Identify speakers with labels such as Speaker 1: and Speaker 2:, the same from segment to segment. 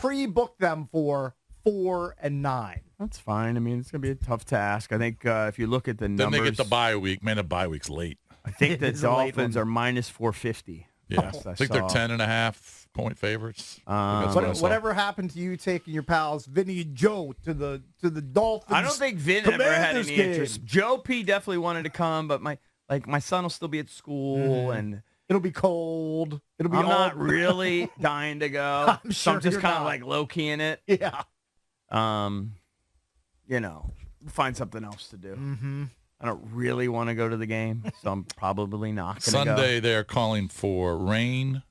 Speaker 1: pre-booked them for 4 and 9.
Speaker 2: That's fine. I mean, it's going to be a tough task. I think if you look at the numbers.
Speaker 3: Then they get the bye week. Man, the bye week's late.
Speaker 2: I think the Dolphins are minus 450.
Speaker 3: Yeah, I think they're 10.5-point favorites.
Speaker 1: Whatever happened to you taking your pals Vinny and Joe to the Dolphins?
Speaker 2: I don't think Vin ever had any interest. Joe P definitely wanted to come, but my son will still be at school and
Speaker 1: it'll be cold. I'm
Speaker 2: not really dying to go.
Speaker 1: I'm
Speaker 2: so I'm just kind of
Speaker 1: not.
Speaker 2: like low key in it.
Speaker 1: Yeah.
Speaker 2: Find something else to do.
Speaker 1: Mm-hmm.
Speaker 2: I don't really want to go to the game, so I'm probably not going to go.
Speaker 3: Sunday, they're calling for rain,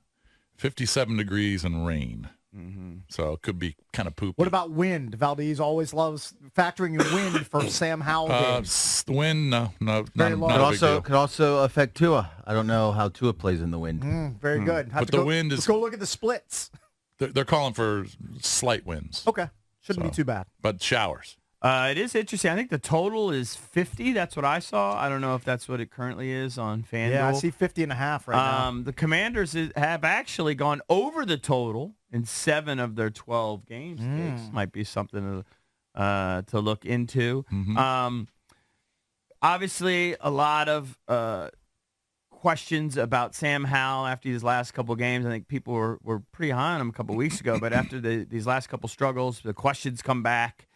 Speaker 3: 57 degrees and rain.
Speaker 2: Mm-hmm.
Speaker 3: So it could be kind of poopy.
Speaker 1: What about wind? Valdez always loves factoring in wind for Sam Howell games.
Speaker 3: Wind, no, not
Speaker 1: Very
Speaker 3: a
Speaker 1: large.
Speaker 3: big deal.
Speaker 4: Could also affect Tua. I don't know how Tua plays in the wind.
Speaker 1: Very good.
Speaker 3: But the wind is.
Speaker 1: Let's go look at the splits.
Speaker 3: They're calling for slight winds.
Speaker 1: Okay. Shouldn't be too bad.
Speaker 3: But showers.
Speaker 2: It is interesting. I think the total is 50. That's what I saw. I don't know if that's what it currently is on FanDuel.
Speaker 1: Yeah, I see 50.5 right now.
Speaker 2: The Commanders have actually gone over the total in 7 of their 12 games. Might be something to look into.
Speaker 3: Mm-hmm.
Speaker 2: Obviously, a lot of questions about Sam Howell after these last couple of games. I think people were pretty high on him a couple of weeks ago, but after these last couple struggles, the questions come back.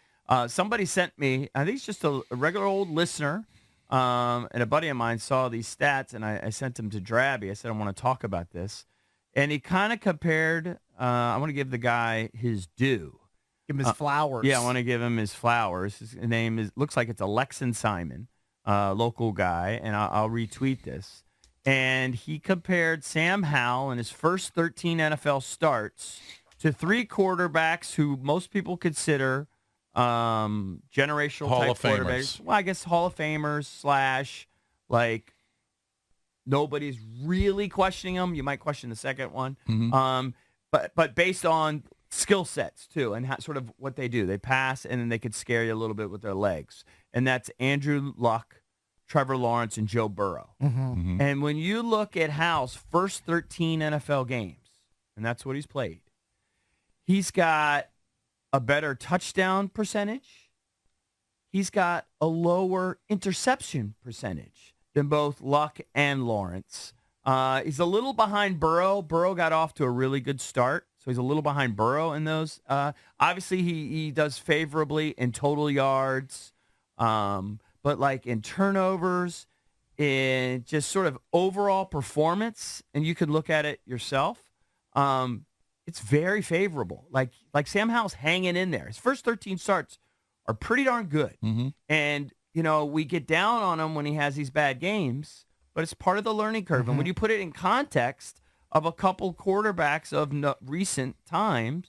Speaker 2: Somebody sent me, I think it's just a regular old listener, and a buddy of mine saw these stats, and I sent them to Drabby. I said, I want to talk about this. And he kind of compared, I want to give the guy his due.
Speaker 1: Give him his flowers.
Speaker 2: Yeah, I want to give him his flowers. His name looks like it's Alexan Simon, local guy, and I'll retweet this. And he compared Sam Howell in his first 13 NFL starts to 3 quarterbacks who most people consider generational
Speaker 3: Hall
Speaker 2: type
Speaker 3: of Famers.
Speaker 2: quarterbacks. Well, I guess Hall of Famers / like nobody's really questioning them. You might question the second one.
Speaker 3: Mm-hmm.
Speaker 2: But based on skill sets too, and sort of what they do, they pass and then they could scare you a little bit with their legs. And that's Andrew Luck, Trevor Lawrence, and Joe Burrow.
Speaker 3: Mm-hmm.
Speaker 2: And when you look at Howell's first 13 NFL games, and that's what he's played, he's got a better touchdown percentage. He's got a lower interception percentage than both Luck and Lawrence. He's a little behind Burrow. Burrow got off to a really good start, so he's a little behind Burrow in those. Obviously, he does favorably in total yards, but like in turnovers, in just sort of overall performance, and you could look at it yourself. It's very favorable. Like Sam Howell's hanging in there. His first 13 starts are pretty darn good.
Speaker 3: Mm-hmm.
Speaker 2: And, we get down on him when he has these bad games, but it's part of the learning curve. And when you put it in context of a couple quarterbacks of recent times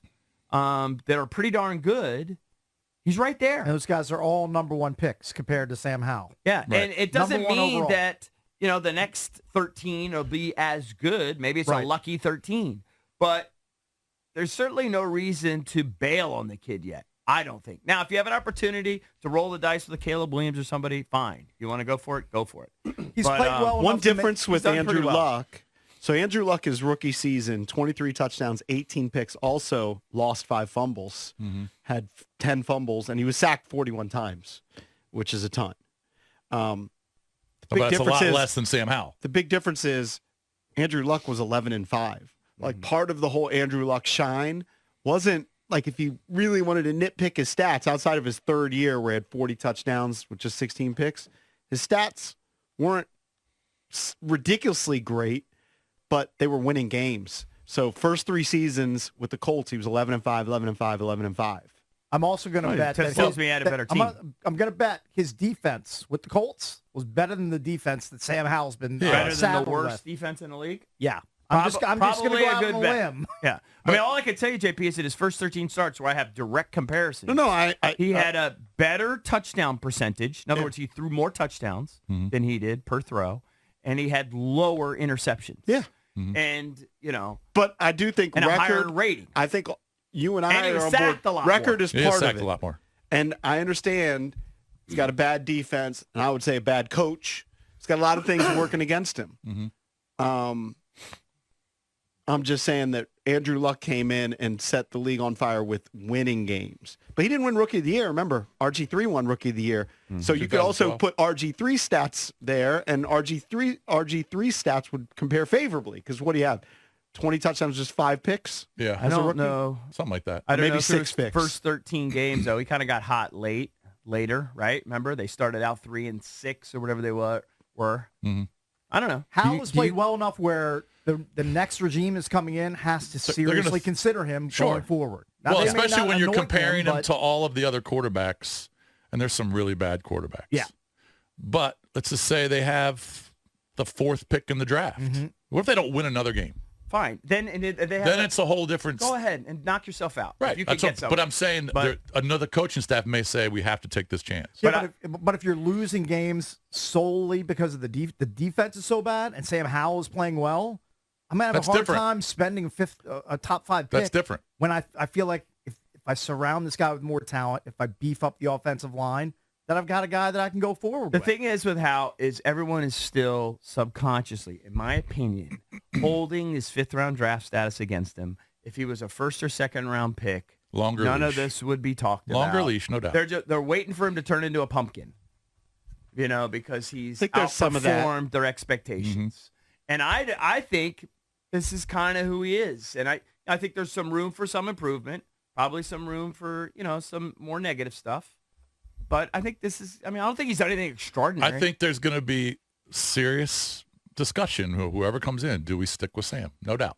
Speaker 2: that are pretty darn good, he's right there.
Speaker 1: And those guys are all number 1 picks compared to Sam Howell.
Speaker 2: Yeah,
Speaker 3: right.
Speaker 2: And it doesn't mean
Speaker 1: overall.
Speaker 2: that, the next 13 will be as good. Maybe it's
Speaker 1: Right.
Speaker 2: a lucky 13. But there's certainly no reason to bail on the kid yet, I don't think. Now, if you have an opportunity to roll the dice with a Caleb Williams or somebody, fine. If you want to go for it, go for it.
Speaker 1: He's played well enough
Speaker 5: One
Speaker 1: to
Speaker 5: difference with
Speaker 2: he's done
Speaker 5: Andrew
Speaker 2: pretty well.
Speaker 5: Luck. So Andrew Luck, his rookie season, 23 touchdowns, 18 picks, also lost 5 fumbles, had 10 fumbles, and he was sacked 41 times, which is a ton. The big
Speaker 3: But it's a
Speaker 5: difference
Speaker 3: lot
Speaker 5: is-
Speaker 3: less than Sam Howell.
Speaker 5: The big difference is Andrew Luck was 11-5. Like part of the whole Andrew Luck shine wasn't like if you really wanted to nitpick his stats outside of his third year where he had 40 touchdowns with just 16 picks, his stats weren't ridiculously great, but they were winning games. So first 3 seasons with the Colts, he was 11-5, 11-5, 11-5.
Speaker 1: I'm also going to bet that
Speaker 2: tells me he had a better team.
Speaker 1: I'm going to bet his defense with the Colts was better than the defense that Sam Howell's been
Speaker 2: Better than the
Speaker 1: saddled
Speaker 2: worst
Speaker 1: with.
Speaker 2: defense in the league?
Speaker 1: Yeah. I'm just going to
Speaker 2: Probably
Speaker 1: go
Speaker 2: a
Speaker 1: out
Speaker 2: good
Speaker 1: on a
Speaker 2: bet.
Speaker 1: limb.
Speaker 2: Yeah. I mean, all I can tell you, JP, is that his first 13 starts where I have direct comparisons.
Speaker 5: No,
Speaker 2: He had a better touchdown percentage. In other words, he threw more touchdowns than he did per throw, and he had lower interceptions.
Speaker 5: Yeah.
Speaker 2: And,
Speaker 5: But I do think
Speaker 2: and a higher
Speaker 5: record
Speaker 2: rating.
Speaker 5: I think you and
Speaker 2: And
Speaker 5: I
Speaker 2: he
Speaker 5: are
Speaker 2: was
Speaker 5: on
Speaker 2: sacked
Speaker 5: board.
Speaker 2: a lot
Speaker 5: Record
Speaker 2: more.
Speaker 5: is
Speaker 3: He is
Speaker 5: part of
Speaker 3: sacked
Speaker 5: it.
Speaker 3: a lot more.
Speaker 5: And I understand he's got a bad defense, and I would say a bad coach. He's got a lot of things working against him. I'm just saying that Andrew Luck came in and set the league on fire with winning games. But he didn't win Rookie of the Year. Remember, RG3 won Rookie of the Year. So you could also
Speaker 3: 2012.
Speaker 5: put RG3 stats there, and RG3 stats would compare favorably. Because what do you have? 20 touchdowns, just 5 picks?
Speaker 3: Yeah,
Speaker 2: I don't know.
Speaker 3: something like that.
Speaker 2: I don't
Speaker 5: Maybe
Speaker 2: know through
Speaker 5: 6
Speaker 2: his
Speaker 5: picks.
Speaker 2: first 13 games, though. He kind of got hot later, right? Remember? They started out 3-6 or whatever they were.
Speaker 3: Mhm.
Speaker 2: I don't know.
Speaker 1: Howell has played well enough where the next regime is coming in has to
Speaker 3: they're gonna
Speaker 1: seriously consider him
Speaker 3: Sure.
Speaker 1: going forward. Now,
Speaker 3: Well,
Speaker 1: they may
Speaker 3: especially
Speaker 1: not
Speaker 3: when you're
Speaker 1: anoint
Speaker 3: comparing him
Speaker 1: but-
Speaker 3: to all of the other quarterbacks, and there's some really bad quarterbacks.
Speaker 1: Yeah.
Speaker 3: But let's just say they have the 4th pick in the draft. What if they don't win another game?
Speaker 2: Fine. Then they have
Speaker 3: Then it's a whole different.
Speaker 2: go ahead and knock yourself out.
Speaker 3: Right.
Speaker 2: If you could
Speaker 3: That's
Speaker 2: get
Speaker 3: what-
Speaker 2: something.
Speaker 3: but I'm saying
Speaker 2: But-
Speaker 3: another coaching staff may say we have to take this chance.
Speaker 1: Yeah, but if you're losing games solely because of the defense is so bad and Sam Howell is playing well, I'm gonna have
Speaker 3: That's
Speaker 1: a hard
Speaker 3: different.
Speaker 1: time spending a top 5 pick.
Speaker 3: That's different.
Speaker 1: When I feel like if I surround this guy with more talent, if I beef up the offensive line, then I've got a guy that I can go forward
Speaker 2: The
Speaker 1: with.
Speaker 2: thing is with Hal is everyone is still subconsciously, in my opinion, holding his 5th-round draft status against him. If he was a 1st or 2nd-round pick,
Speaker 3: Longer
Speaker 2: none of
Speaker 3: leash.
Speaker 2: this would be talked about.
Speaker 3: Longer leash, no doubt.
Speaker 2: They're waiting for him to turn into a pumpkin, because he's
Speaker 5: I think there's some of that.
Speaker 2: outperformed their expectations. And I think this is kind of who he is. And I think there's some room for some improvement, probably some room for, some more negative stuff. But I think this is, I don't think he's done anything extraordinary.
Speaker 3: I think there's going to be serious discussion. Whoever comes in, do we stick with Sam? No doubt.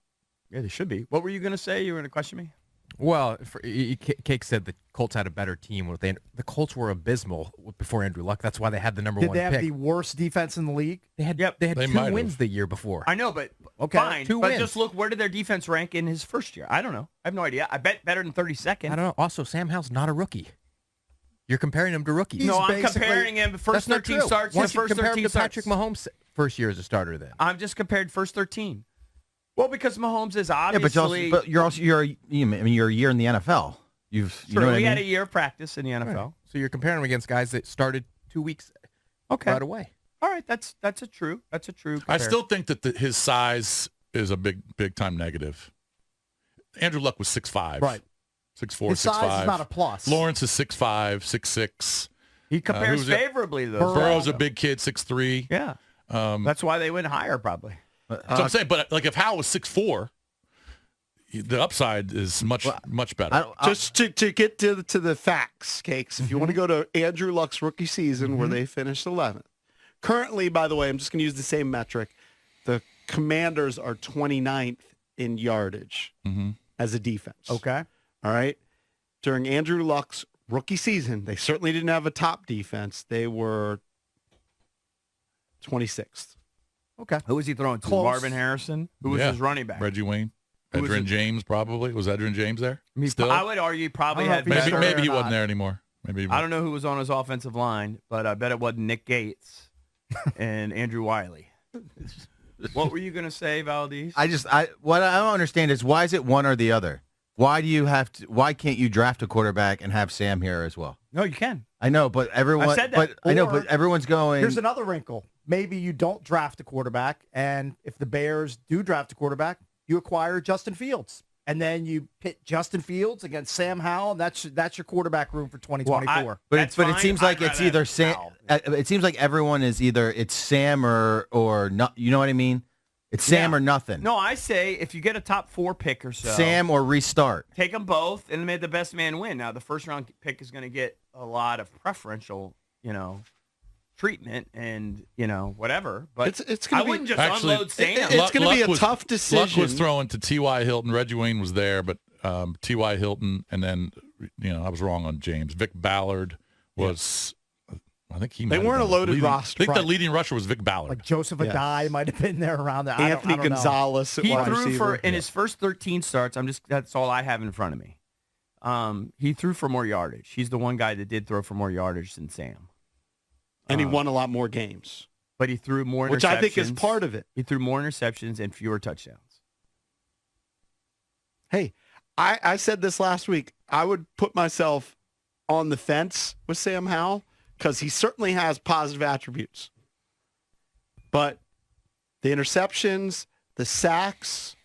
Speaker 2: Yeah, there should be. What were you going to say? You were going to question me?
Speaker 6: Well, Cake said the Colts had a better team. The Colts were abysmal before Andrew Luck. That's why they had the number
Speaker 1: Did
Speaker 6: 1
Speaker 1: they have
Speaker 6: pick.
Speaker 1: the worst defense in the league?
Speaker 6: They had
Speaker 2: They
Speaker 6: two
Speaker 3: might have.
Speaker 6: wins the year before.
Speaker 2: I know, but
Speaker 1: Okay.
Speaker 2: fine.
Speaker 6: 2
Speaker 2: but
Speaker 6: wins.
Speaker 2: just look, where did their defense rank in his first year? I don't know. I have no idea. I bet better than 32nd.
Speaker 6: I don't know. Also, Sam Howell's not a rookie. You're comparing him to rookies.
Speaker 1: He's
Speaker 2: No, I'm
Speaker 1: basically-
Speaker 2: comparing him first
Speaker 6: That's not
Speaker 2: 13
Speaker 6: true.
Speaker 2: starts.
Speaker 6: Once
Speaker 2: The
Speaker 6: you
Speaker 2: first
Speaker 6: compare
Speaker 2: 13
Speaker 6: him to Patrick
Speaker 2: starts.
Speaker 6: Mahomes' first year as a starter then.
Speaker 2: I'm just compared first 13. Well, because Mahomes is
Speaker 4: Yeah,
Speaker 2: obviously.
Speaker 4: but you're a year in the NFL. You know
Speaker 2: True,
Speaker 4: what I
Speaker 2: he had a
Speaker 4: mean?
Speaker 2: year of practice in the NFL.
Speaker 6: Right. So you're comparing him against guys that started 2 weeks
Speaker 2: Okay.
Speaker 6: right away.
Speaker 2: All right, that's a true. That's a true.
Speaker 3: I
Speaker 2: comparison.
Speaker 3: still think that his size is a big time negative. Andrew Luck was 6'5".
Speaker 1: Right.
Speaker 3: 6'4",
Speaker 1: His size
Speaker 3: 6'5".
Speaker 1: is not a plus.
Speaker 3: Lawrence is 6'5", 6'6".
Speaker 2: he compares
Speaker 3: who's it?
Speaker 2: favorably though.
Speaker 3: Burrow's a big kid, 6'3".
Speaker 2: Yeah, that's why they went higher probably.
Speaker 3: So I'm saying, but like if Howell was 6'4", the upside is much better.
Speaker 5: Just to get to the facts, Cakes, if you want to go to Andrew Luck's rookie season where they finished 11th. Currently, by the way, I'm just going to use the same metric. The Commanders are 29th in yardage as a defense.
Speaker 1: Okay.
Speaker 5: All right. During Andrew Luck's rookie season, they certainly didn't have a top defense. They were 26th.
Speaker 1: Okay.
Speaker 2: Who was he throwing to?
Speaker 1: Close.
Speaker 2: Marvin Harrison. Who was
Speaker 3: Yeah.
Speaker 2: his running back?
Speaker 3: Reggie Wayne,
Speaker 2: Who was
Speaker 3: Adrian
Speaker 2: it?
Speaker 3: James probably. Was Adrian James there? Still?
Speaker 2: I would argue he probably
Speaker 1: I don't know
Speaker 2: had
Speaker 1: if he's
Speaker 2: better.
Speaker 3: Maybe he
Speaker 1: or
Speaker 3: wasn't
Speaker 1: not.
Speaker 3: there anymore. Maybe
Speaker 2: I don't know who was on his offensive line, but I bet it wasn't Nick Gates and Andrew Wiley. What were you going to say, Valdez?
Speaker 4: What I don't understand is why is it one or the other? Why can't you draft a quarterback and have Sam here as well?
Speaker 2: No, you can.
Speaker 4: I know, but everyone.
Speaker 2: I said that.
Speaker 4: But I know,
Speaker 1: Or-
Speaker 4: but everyone's going.
Speaker 1: Here's another wrinkle. Maybe you don't draft a quarterback, and if the Bears do draft a quarterback, you acquire Justin Fields. And then you pit Justin Fields against Sam Howell, and that's your quarterback room for 2024.
Speaker 4: But
Speaker 2: That's
Speaker 4: it
Speaker 2: fine.
Speaker 4: seems like
Speaker 2: I'd
Speaker 4: it's
Speaker 2: rather
Speaker 4: either
Speaker 2: have
Speaker 4: Sam.
Speaker 2: Howell.
Speaker 4: It seems like everyone is either it's Sam or not. You know what I mean? It's Sam
Speaker 2: Yeah.
Speaker 4: or nothing.
Speaker 2: No, I say if you get a top 4 pick or so,
Speaker 4: Sam or restart.
Speaker 2: take them both and make the best man win. Now, the first round pick is going to get a lot of preferential, treatment and, whatever. But
Speaker 5: It's
Speaker 2: I
Speaker 5: going to
Speaker 2: wouldn't
Speaker 5: be
Speaker 2: just unload Sam.
Speaker 5: It's gonna be a
Speaker 3: was-
Speaker 5: tough decision.
Speaker 3: Luck was throwing to T.Y. Hilton. Reggie Wayne was there, but T.Y. Hilton, and then I was wrong on James. Vic Ballard was. I think he.
Speaker 5: They
Speaker 3: might have
Speaker 5: weren't
Speaker 3: been
Speaker 5: a loaded
Speaker 3: leading-
Speaker 5: roster.
Speaker 3: I think the
Speaker 5: Right.
Speaker 3: leading rusher was Vic Ballard.
Speaker 1: Like Joseph
Speaker 5: Yes.
Speaker 1: Adai might have been there around there. I
Speaker 5: Anthony
Speaker 1: don't know.
Speaker 5: Gonzalez at
Speaker 2: He
Speaker 5: wide
Speaker 2: threw
Speaker 5: receiver.
Speaker 2: in his first 13 starts. That's all I have in front of me. He threw for more yardage. He's the one guy that did throw for more yardage than Sam.
Speaker 5: and he won a lot more games,
Speaker 2: But he threw more interceptions.
Speaker 5: which I think is part of it.
Speaker 2: He threw more interceptions and fewer touchdowns.
Speaker 5: Hey, I said this last week. I would put myself on the fence with Sam Howell because he certainly has positive attributes. But the interceptions, the sacks,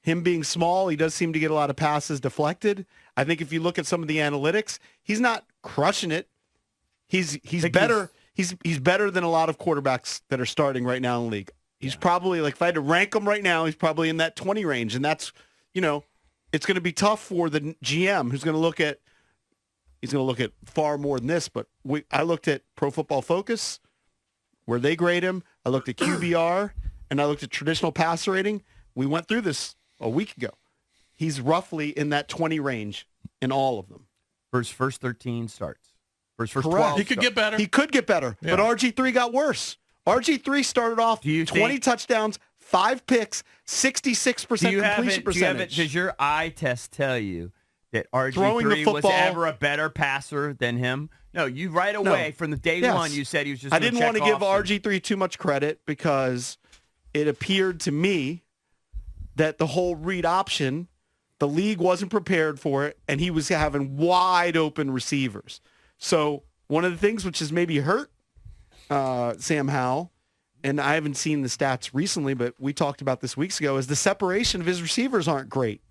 Speaker 5: him being small, he does seem to get a lot of passes deflected. I think if you look at some of the analytics, he's not crushing it. He's better. He's better than a lot of quarterbacks that are starting right now in the league. He's probably, like, if I had to rank him right now, he's probably in that 20 range. And that's, it's going to be tough for the GM who's going to look at, far more than this. But I looked at Pro Football Focus, where they grade him. I looked at QBR, and I looked at traditional passer rating. We went through this a week ago. He's roughly in that 20 range in all of them.
Speaker 2: For his first 13 starts. For his first
Speaker 5: Correct.
Speaker 2: 12
Speaker 3: He could get better.
Speaker 5: He could get better, but RG3 got worse. RG3 started off 20 touchdowns, 5 picks, 66% completion percentage.
Speaker 2: Does your eye test tell you that
Speaker 5: Throwing the
Speaker 2: RG3 was
Speaker 5: football-
Speaker 2: ever a better passer than him? No, you right away from the day one you said he was just.
Speaker 5: I didn't want to give
Speaker 2: off
Speaker 5: RG3 too much credit because it appeared to me that the whole read option, the league wasn't prepared for it, and he was having wide open receivers. So one of the things which has maybe hurt Sam Howell, and I haven't seen the stats recently, but we talked about this weeks ago, is the separation of his receivers aren't great.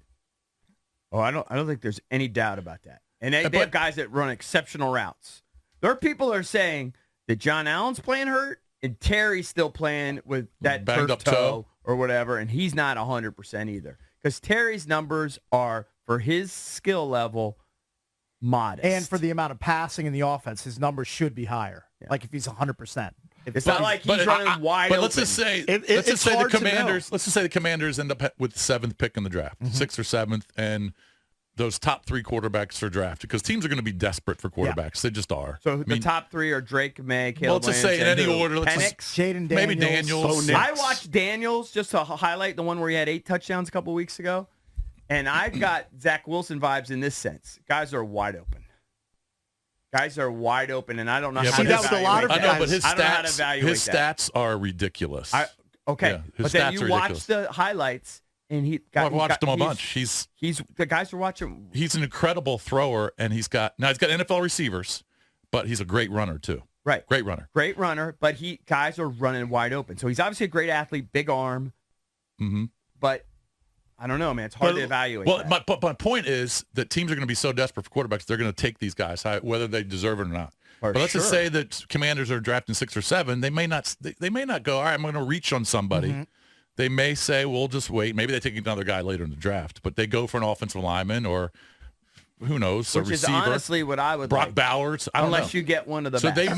Speaker 2: Oh, I don't think there's any doubt about that. And they have guys that run exceptional routes. There are people that are saying that John Allen's playing hurt and Terry's still playing with that
Speaker 3: Banged
Speaker 2: turf
Speaker 3: up
Speaker 2: toe
Speaker 3: toe.
Speaker 2: or whatever, and he's not 100% either. Because Terry's numbers are, for his skill level, modest.
Speaker 1: And for the amount of passing in the offense, his numbers should be higher.
Speaker 2: Yeah.
Speaker 1: Like if he's 100%.
Speaker 2: It's not like he's running wide
Speaker 3: But
Speaker 2: open.
Speaker 3: let's just say,
Speaker 5: it's
Speaker 3: the
Speaker 5: hard to
Speaker 3: Commanders. Let's just say the Commanders end up with the 7th pick in the draft, 6th or 7th, and those top 3 quarterbacks are drafted because teams are going to be desperate for quarterbacks. They just are.
Speaker 2: So the top 3 are Drake, May, Caleb
Speaker 3: let's just say in
Speaker 2: Williams,
Speaker 3: any
Speaker 2: and who?
Speaker 3: order. Let's
Speaker 2: Penix?
Speaker 3: just,
Speaker 1: Jaden Daniels.
Speaker 3: maybe Daniels.
Speaker 2: I watched Daniels just to highlight the one where he had 8 touchdowns a couple weeks ago, and I've got Zach Wilson vibes in this sense. Guys are wide open. Guys are wide open, and I don't know how
Speaker 5: See,
Speaker 2: to
Speaker 5: that was a lot of
Speaker 3: I know, but his
Speaker 2: I don't know how to
Speaker 3: stats,
Speaker 2: evaluate
Speaker 3: his
Speaker 2: that.
Speaker 3: stats are ridiculous.
Speaker 2: Okay,
Speaker 3: Yeah, his
Speaker 2: but then
Speaker 3: stats
Speaker 2: you
Speaker 3: are
Speaker 2: watch
Speaker 3: ridiculous.
Speaker 2: the highlights, and
Speaker 3: I've watched him a bunch. He's
Speaker 2: the guys are watching.
Speaker 3: an incredible thrower, and he's got NFL receivers, but he's a great runner too.
Speaker 2: Right,
Speaker 3: Great runner.
Speaker 2: great runner, but guys are running wide open. So he's obviously a great athlete, big arm, but I don't know, man. It's hard to evaluate.
Speaker 3: Well,
Speaker 2: that.
Speaker 3: my point is that teams are going to be so desperate for quarterbacks, they're going to take these guys, whether they deserve it or not.
Speaker 2: For
Speaker 3: But let's just
Speaker 2: sure.
Speaker 3: say that Commanders are drafting 6 or 7. They may not go, all right, I'm going to reach on somebody. They may say, we'll just wait. Maybe they take another guy later in the draft, but they go for an offensive lineman or who knows, a
Speaker 2: Which is
Speaker 3: receiver.
Speaker 2: honestly what I would
Speaker 3: Brock
Speaker 2: like.
Speaker 3: Bowers. I don't
Speaker 2: Unless
Speaker 3: know.
Speaker 2: you get one of the
Speaker 3: So
Speaker 2: best.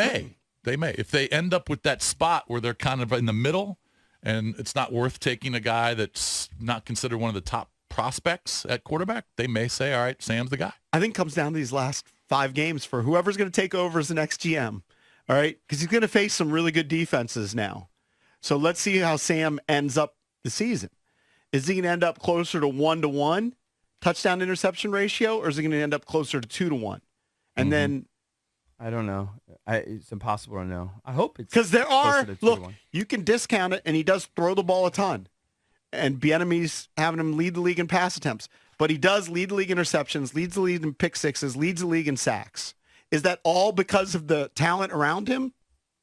Speaker 3: they may. If they end up with that spot where they're kind of in the middle and it's not worth taking a guy that's not considered one of the top prospects at quarterback, they may say, all right, Sam's the guy.
Speaker 5: I think it comes down to these last 5 games for whoever's going to take over as the next GM. All right? Because he's going to face some really good defenses now. So let's see how Sam ends up the season. Is he going to end up closer to 1-to-1 touchdown interception ratio, or is he going to end up closer to 2-to-1? And then,
Speaker 2: I don't know. It's impossible to know. I hope it's
Speaker 5: because there are,
Speaker 2: closer to
Speaker 5: look,
Speaker 2: 2-to-1.
Speaker 5: you can discount it, and he does throw the ball a ton. And Bieniemy's having him lead the league in pass attempts. But he does lead the league in interceptions, leads the league in pick sixes, leads the league in sacks. Is that all because of the talent around him?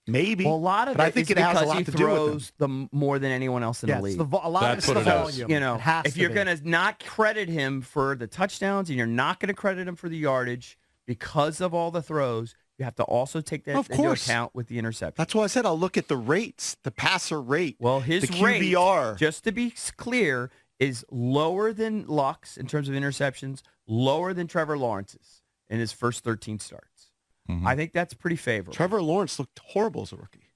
Speaker 5: Maybe.
Speaker 2: Well, a lot of
Speaker 5: but
Speaker 2: it
Speaker 5: I think
Speaker 2: is
Speaker 5: it has a
Speaker 2: because
Speaker 5: lot
Speaker 2: he
Speaker 5: to do with him.
Speaker 2: throws the more than anyone else in
Speaker 1: Yeah,
Speaker 2: the league.
Speaker 1: a lot
Speaker 3: That's
Speaker 1: of it's
Speaker 3: what
Speaker 1: the
Speaker 3: it is.
Speaker 1: volume.
Speaker 2: You know,
Speaker 1: It has
Speaker 2: if
Speaker 1: to
Speaker 2: you're
Speaker 1: be.
Speaker 2: going to not credit him for the touchdowns and you're not going to credit him for the yardage because of all the throws, you have to also take that
Speaker 5: Of
Speaker 2: into
Speaker 5: course.
Speaker 2: account with the interception.
Speaker 5: That's why I said I'll look at the rates, the passer rate.
Speaker 2: Well, his
Speaker 5: the
Speaker 2: rate,
Speaker 5: QBR.
Speaker 2: just to be clear, is lower than Luck's in terms of interceptions, lower than Trevor Lawrence's in his first 13 starts. I think that's pretty favorable.
Speaker 5: Trevor Lawrence looked horrible as a rookie.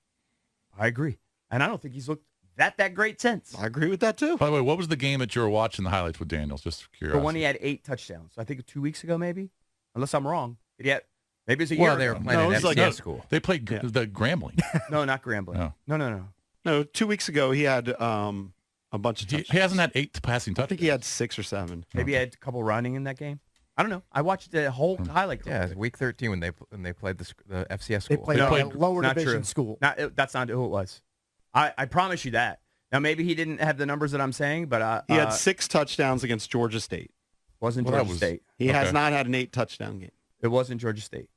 Speaker 2: I agree. And I don't think he's looked that great since.
Speaker 5: I agree with that too.
Speaker 3: By the way, what was the game that you were watching the highlights with Daniels? Just
Speaker 2: The
Speaker 3: curious.
Speaker 2: one he had 8 touchdowns. I think 2 weeks ago, maybe. Unless I'm wrong. Did he have, maybe it's a year
Speaker 6: Well, they were
Speaker 2: ago.
Speaker 6: playing
Speaker 5: No,
Speaker 6: an
Speaker 5: it was like-
Speaker 6: FCS school.
Speaker 3: They played the Grambling.
Speaker 2: No, not Grambling. No.
Speaker 5: No, 2 weeks ago he had a bunch of
Speaker 3: he
Speaker 5: touchdowns.
Speaker 3: hasn't had 8 passing
Speaker 5: I
Speaker 3: touchdowns.
Speaker 5: think he had 6 or 7.
Speaker 2: Maybe he had a couple running in that game. I don't know. I watched the whole highlight.
Speaker 6: Yeah, it was week 13 when they played the FCS
Speaker 1: They
Speaker 6: school.
Speaker 1: played
Speaker 3: They
Speaker 1: a
Speaker 3: played-
Speaker 1: lower
Speaker 2: Not
Speaker 1: division
Speaker 2: true.
Speaker 1: school.
Speaker 2: That's not who it was. I promise you that. Now, maybe he didn't have the numbers that I'm saying, but
Speaker 5: He had 6 touchdowns against Georgia State.
Speaker 2: wasn't
Speaker 3: Well, that
Speaker 2: Georgia
Speaker 3: was-
Speaker 2: State.
Speaker 5: He has
Speaker 3: Okay.
Speaker 5: not had an 8 touchdown game.
Speaker 2: It wasn't Georgia State.